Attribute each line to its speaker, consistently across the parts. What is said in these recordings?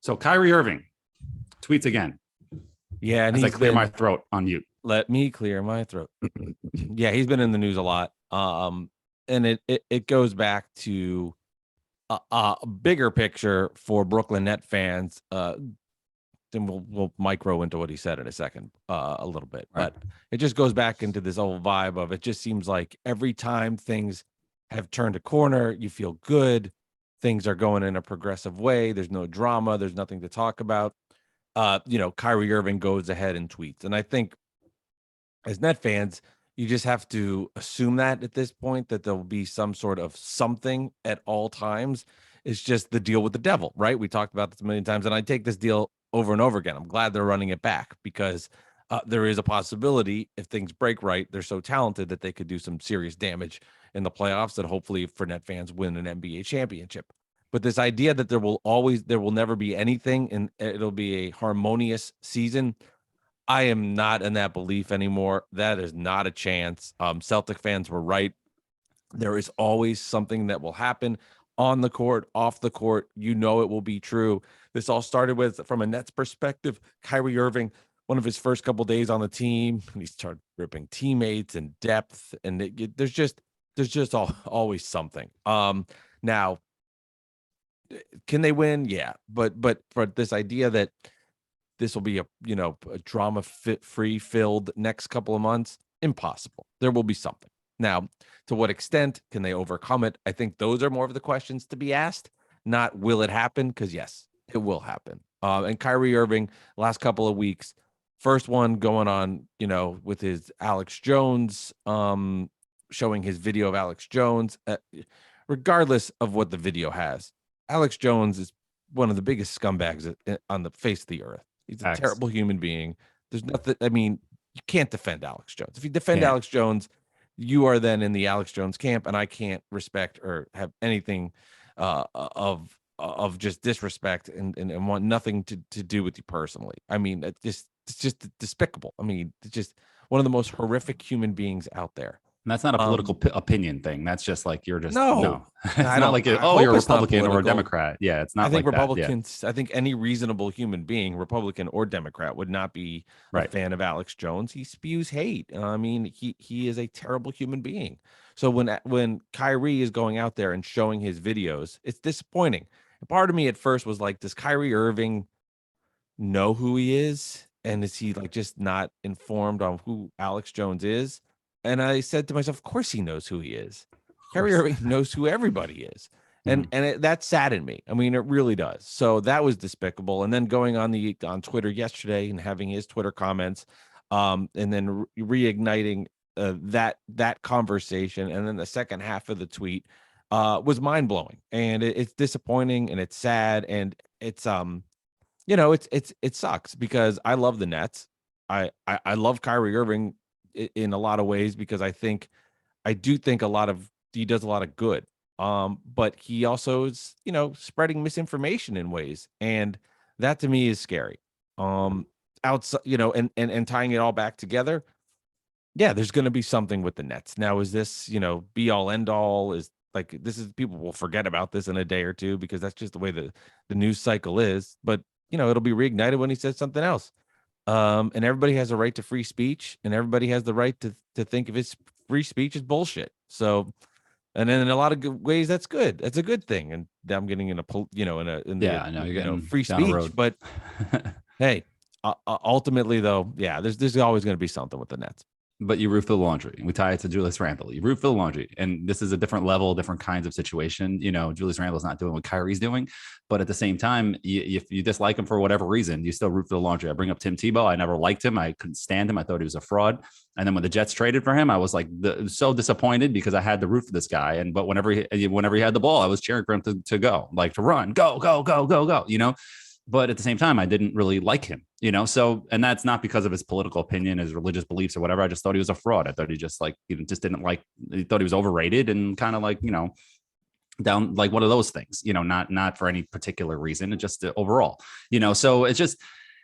Speaker 1: So Kyrie Irving tweets again.
Speaker 2: Yeah, and
Speaker 1: as I clear my throat on mute.
Speaker 2: Let me clear my throat. Yeah, he's been in the news a lot. And it goes back to a bigger picture for Brooklyn Net fans. Then we'll micro into what he said in a second, a little bit,
Speaker 1: Right.
Speaker 2: but it just goes back into this whole vibe of it just seems like every time things have turned a corner, you feel good. Things are going in a progressive way. There's no drama. There's nothing to talk about. Kyrie Irving goes ahead and tweets. And I think as Net fans, you just have to assume that at this point that there'll be some sort of something at all times. It's just the deal with the devil, right? We talked about this a million times, and I take this deal over and over again. I'm glad they're running it back because there is a possibility if things break right, they're so talented that they could do some serious damage in the playoffs that hopefully for Net fans win an NBA championship. But this idea that there will never be anything and it'll be a harmonious season, I am not in that belief anymore. That is not a chance. Celtic fans were right. There is always something that will happen on the court, off the court. You know it will be true. This all started with, from a Nets perspective, Kyrie Irving, one of his first couple days on the team, and he started ripping teammates and depth, and there's just always something. Now, can they win? Yeah, but for this idea that this will be a drama free filled next couple of months, impossible. There will be something. Now, to what extent can they overcome it? I think those are more of the questions to be asked, not will it happen? Because yes, it will happen. And Kyrie Irving, last couple of weeks, first one going on, with his Alex Jones, showing his video of Alex Jones. Regardless of what the video has, Alex Jones is one of the biggest scumbags on the face of the earth. He's a terrible human being. There's nothing. I mean, you can't defend Alex Jones. If you defend Alex Jones, you are then in the Alex Jones camp, and I can't respect or have anything of just disrespect and want nothing to do with you personally. I mean, it's just despicable. I mean, it's just one of the most horrific human beings out there.
Speaker 1: And that's not a political opinion thing. That's just like you're just
Speaker 2: no.
Speaker 1: It's not like you're a Republican or a Democrat. Yeah, it's not.
Speaker 2: I think
Speaker 1: like
Speaker 2: Republicans. I think any reasonable human being, Republican or Democrat, would not be a fan of Alex Jones. He spews hate. I mean, he is a terrible human being. So when Kyrie is going out there and showing his videos, it's disappointing. And part of me at first was like, does Kyrie Irving know who he is, and is he like just not informed on who Alex Jones is? And I said to myself, of course he knows who he is. Kyrie Irving knows who everybody is. And that saddened me. I mean, it really does. So that was despicable. And then going on Twitter yesterday and having his Twitter comments, and then reigniting that conversation. And then the second half of the tweet was mind blowing. And it's disappointing and it's sad. And it's, it sucks because I love the Nets. I love Kyrie Irving in a lot of ways because I do think he does a lot of good. But he also is, spreading misinformation in ways, and that to me is scary. Outside, and tying it all back together. Yeah, there's going to be something with the Nets. Now, is this, be all end all? Is like, this is, people will forget about this in a day or two because that's just the way the news cycle is. But, it'll be reignited when he says something else. And everybody has a right to free speech, and everybody has the right to think if it's free speech is bullshit. So, and then in a lot of ways, that's good. That's a good thing. And I'm getting in free speech. But hey, ultimately though, yeah, there's always going to be something with the Nets.
Speaker 1: But you root for the laundry, and we tie it to Julius Randle. You root for the laundry, and this is a different level, different kinds of situation. Julius Randle's not doing what Kyrie's doing, but at the same time, if you dislike him for whatever reason, you still root for the laundry. I bring up Tim Tebow. I never liked him. I couldn't stand him. I thought he was a fraud. And then when the Jets traded for him, I was like so disappointed because I had to root for this guy. But whenever he had the ball, I was cheering for him to go, like to run, go. But at the same time, I didn't really like him, so, and that's not because of his political opinion, his religious beliefs or whatever. I just thought he was a fraud. I thought he just he thought he was overrated and kind of like, down, like one of those things, not for any particular reason. It just overall, so it's just,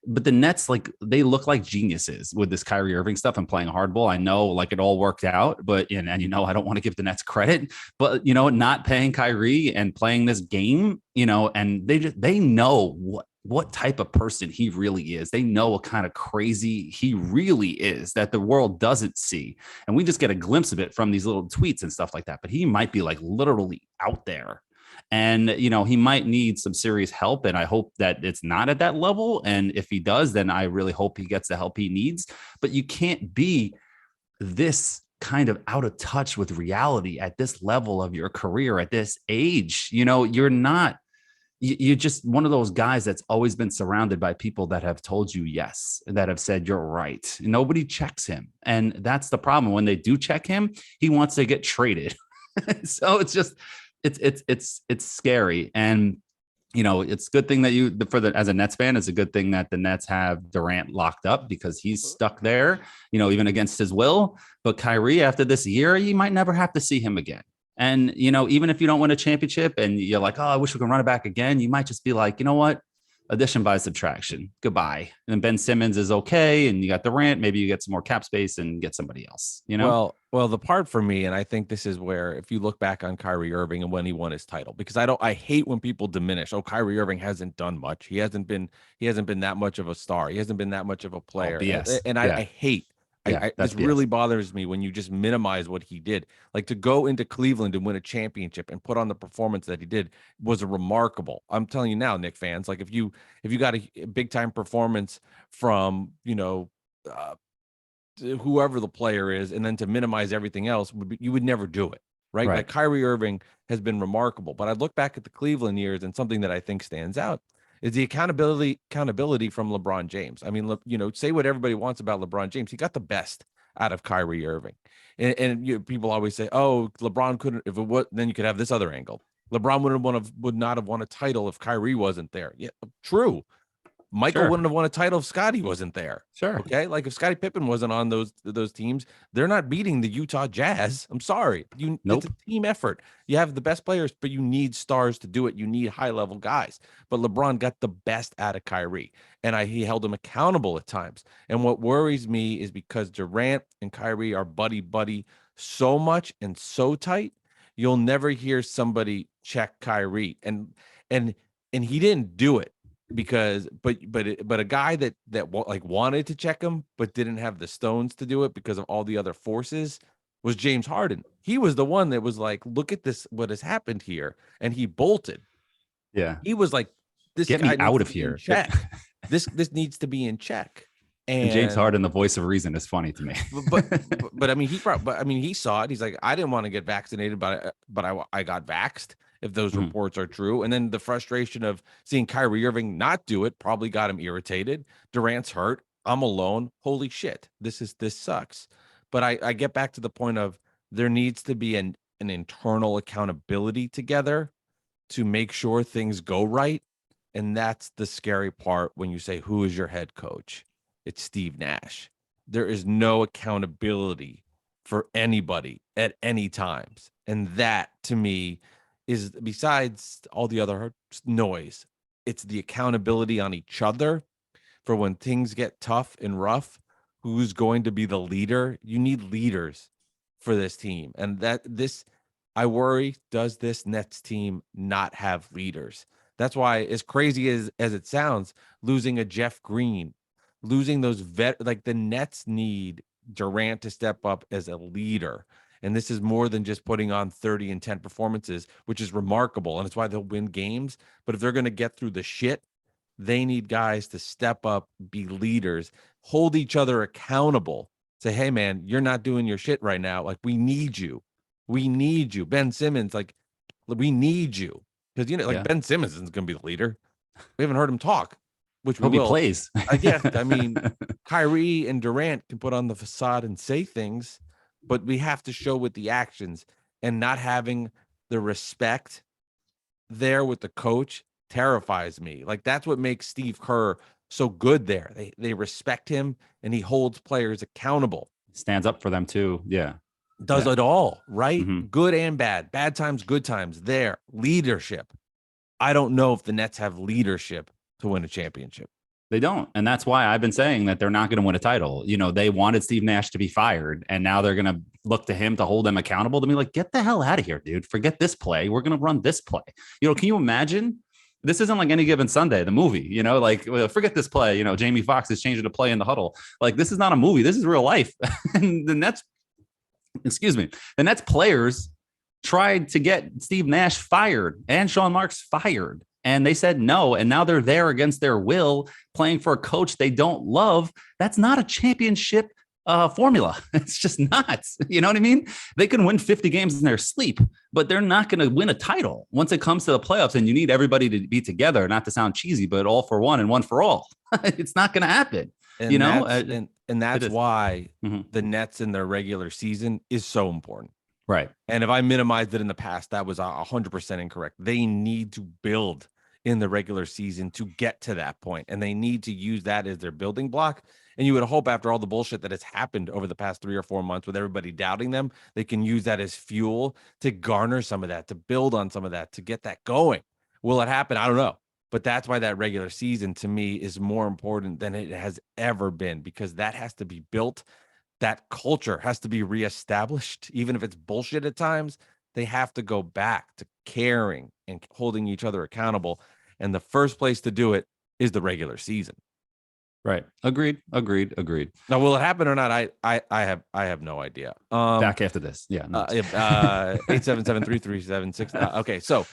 Speaker 1: but the Nets, like, they look like geniuses with this Kyrie Irving stuff and playing hardball. I know, like, it all worked out, but, and I don't want to give the Nets credit, but, not paying Kyrie and playing this game, and they know what type of person he really is. They know what kind of crazy he really is that the world doesn't see. And we just get a glimpse of it from these little tweets and stuff like that. But he might be like literally out there. And, he might need some serious help. And I hope that it's not at that level. And if he does, then I really hope he gets the help he needs. But you can't be this kind of out of touch with reality at this level of your career at this age. You're not, you're just one of those guys that's always been surrounded by people that have told you yes, that have said you're right. Nobody checks him. And that's the problem. When they do check him, he wants to get traded. So it's just, it's scary. And it's a good thing that as a Nets fan, it's a good thing that the Nets have Durant locked up because he's stuck there, even against his will. But Kyrie, after this year, you might never have to see him again. And, even if you don't win a championship and you're like, oh, I wish we could run it back again, you might just be like, you know what? Addition by subtraction. Goodbye. And Ben Simmons is okay. And you got Durant. Maybe you get some more cap space and get somebody else,
Speaker 2: Well, the part for me, and I think this is where, if you look back on Kyrie Irving and when he won his title, because I hate when people diminish, oh, Kyrie Irving hasn't done much. He hasn't been that much of a star. He hasn't been that much of a player.
Speaker 1: Oh, BS.
Speaker 2: And I hate, this
Speaker 1: BS.
Speaker 2: really bothers me when you just minimize what he did. Like, to go into Cleveland and win a championship and put on the performance that he did was remarkable. I'm telling you now, Knick fans, like if you got a big time performance from, whoever the player is, and then to minimize everything else, you would never do it. Right. Like Kyrie Irving has been remarkable, but I look back at the Cleveland years, and something that I think stands out is the accountability from LeBron James. I mean, say what everybody wants about LeBron James. He got the best out of Kyrie Irving. And people always say, oh, LeBron couldn't, if it was, then you could have this other angle. LeBron would not have won a title if Kyrie wasn't there. Yeah, true. Michael wouldn't have won a title if Scottie wasn't there.
Speaker 1: Sure.
Speaker 2: Okay. Like, if Scottie Pippen wasn't on those teams, they're not beating the Utah Jazz. I'm sorry. It's a team effort. You have the best players, but you need stars to do it. You need high level guys. But LeBron got the best out of Kyrie, and he held him accountable at times. And what worries me is because Durant and Kyrie are buddy so much and so tight, you'll never hear somebody check Kyrie. And he didn't do it. Because but a guy that like wanted to check him but didn't have the stones to do it because of all the other forces was James Harden. He was the one that was like, look at this, what has happened here, and he bolted.
Speaker 1: Yeah,
Speaker 2: he was like, this
Speaker 1: get me out of here.
Speaker 2: Check. this needs to be in check.
Speaker 1: And James Harden, the voice of reason, is funny to me.
Speaker 2: but I mean, he saw it. He's like, I didn't want to get vaccinated, but I got vaxxed, if those reports are true. And then the frustration of seeing Kyrie Irving not do it probably got him irritated. Durant's hurt. I'm alone. Holy shit. This sucks. But I get back to the point of, there needs to be an internal accountability together to make sure things go right. And that's the scary part when you say, who is your head coach? It's Steve Nash. There is no accountability for anybody at any times. And that, to me, is, besides all the other noise, it's the accountability on each other for when things get tough and rough. Who's going to be the leader? You need leaders for this team. And I worry, does this Nets team not have leaders? That's why, as crazy as it sounds, losing a Jeff Green, losing those like the Nets need Durant to step up as a leader. And this is more than just putting on 30 and 10 performances, which is remarkable. And it's why they'll win games. But if they're going to get through the shit, they need guys to step up, be leaders, hold each other accountable. Say, hey, man, you're not doing your shit right now. Like, we need you. We need you. Ben Simmons, like, we need you. Because, Ben Simmons isn't going to be the leader. We haven't heard him talk. Which
Speaker 1: he plays.
Speaker 2: I mean, Kyrie and Durant can put on the facade and say things, but we have to show with the actions. And not having the respect there with the coach terrifies me. Like, that's what makes Steve Kerr so good there. They respect him, and he holds players accountable.
Speaker 1: Stands up for them too. Yeah.
Speaker 2: Does it all, right? Mm-hmm. Good and bad. Bad times, good times. There. Leadership. I don't know if the Nets have leadership to win a championship.
Speaker 1: They don't. And that's why I've been saying that they're not going to win a title. They wanted Steve Nash to be fired, and now they're going to look to him to hold them accountable, to be like, get the hell out of here, dude. Forget this play. We're going to run this play. Can you imagine This isn't like Any Given Sunday, the movie, like well, forget this play, Jamie Foxx is changing the play in the huddle. Like this is not a movie. This is real life. And the Nets, excuse me, the Nets players tried to get Steve Nash fired and Sean Marks fired. And they said no. And now they're there against their will playing for a coach they don't love. That's not a championship formula. It's just not. You know what I mean? They can win 50 games in their sleep, but they're not going to win a title once it comes to the playoffs. And you need everybody to be together, not to sound cheesy, but all for one and one for all. It's not going to happen.
Speaker 2: And that's why the Nets in their regular season is so important.
Speaker 1: Right.
Speaker 2: And if I minimized it in the past, that was 100% incorrect. They need to build in the regular season to get to that point, and they need to use that as their building block. And you would hope after all the bullshit that has happened over the past 3 or 4 months with everybody doubting them, they can use that as fuel to garner some of that, to build on some of that, to get that going. Will it happen? I don't know. But that's why that regular season to me is more important than it has ever been, because that has to be built. That culture has to be reestablished, even if it's bullshit at times. They have to go back to caring and holding each other accountable. And the first place to do it is the regular season.
Speaker 1: Right. Agreed.
Speaker 2: Now, will it happen or not? I have no idea.
Speaker 1: Back after this. Yeah. No.
Speaker 2: 877-337-6. Okay. So